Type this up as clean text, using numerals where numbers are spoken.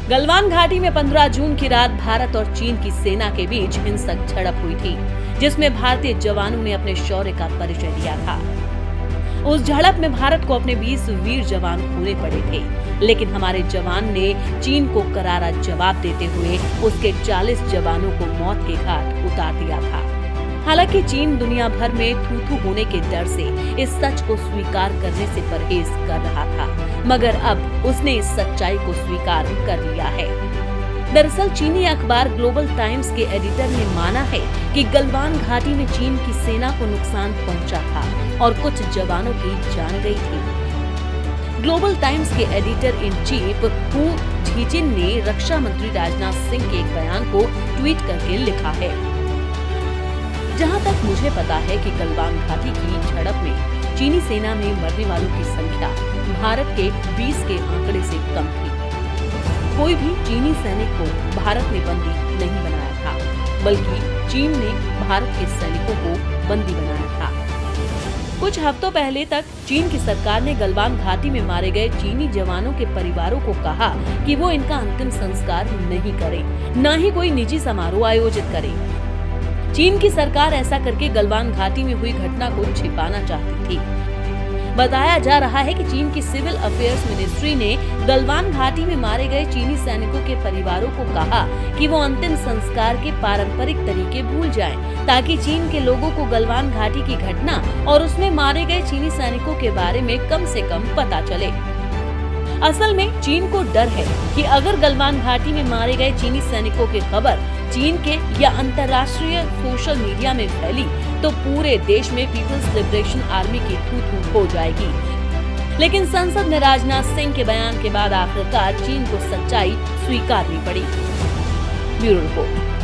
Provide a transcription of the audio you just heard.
गलवान घाटी में 15 जून की रात भारत और चीन की सेना के बीच हिंसक झड़प हुई थी, जिसमें भारतीय जवानों ने अपने शौर्य का परिचय दिया था। उस झड़प में भारत को अपने 20 वीर जवान खोने पड़े थे, लेकिन हमारे जवान ने चीन को करारा जवाब देते हुए उसके 40 जवानों को मौत के घाट उतार दिया था। हालांकि चीन दुनिया भर में थू-थू होने के डर से इस सच को स्वीकार करने से परहेज कर रहा था, मगर अब उसने इस सच्चाई को स्वीकार कर लिया है। दरअसल चीनी अखबार ग्लोबल टाइम्स के एडिटर ने माना है कि गलवान घाटी में चीन की सेना को नुकसान पहुंचा था और कुछ जवानों की जान गई थी। ग्लोबल टाइम्स के एडिटर इन चीफ हू झीजिन ने रक्षा मंत्री राजनाथ सिंह के एक बयान को ट्वीट करके लिखा है, जहां तक मुझे पता है कि गलवान घाटी की झड़प में चीनी सेना में मरने वालों की संख्या भारत के 20 के आंकड़े से कम थी। कोई भी चीनी सैनिक को भारत ने बंदी नहीं बनाया था, बल्कि चीन ने भारत के सैनिकों को बंदी बनाया था। कुछ हफ्तों पहले तक चीन की सरकार ने गलवान घाटी में मारे गए चीनी जवानों के परिवारों को कहा कि वो इनका अंतिम संस्कार नहीं करे, न ही कोई निजी समारोह आयोजित करे। चीन की सरकार ऐसा करके गलवान घाटी में हुई घटना को छिपाना चाहती थी। बताया जा रहा है कि चीन की सिविल अफेयर्स मिनिस्ट्री ने गलवान घाटी में मारे गए चीनी सैनिकों के परिवारों को कहा कि वो अंतिम संस्कार के पारंपरिक तरीके भूल जाएं, ताकि चीन के लोगों को गलवान घाटी की घटना और उसमें मारे गए चीनी सैनिकों के बारे में कम से कम पता चले। असल में चीन को डर है कि अगर गलवान घाटी में मारे गए चीनी सैनिकों की खबर चीन के या अंतर्राष्ट्रीय सोशल मीडिया में फैली तो पूरे देश में पीपल्स लिबरेशन आर्मी की थू-थू हो जाएगी। लेकिन संसद में राजनाथ सिंह के बयान के बाद आखिरकार चीन को सच्चाई स्वीकारनी पड़ी। Bureau report.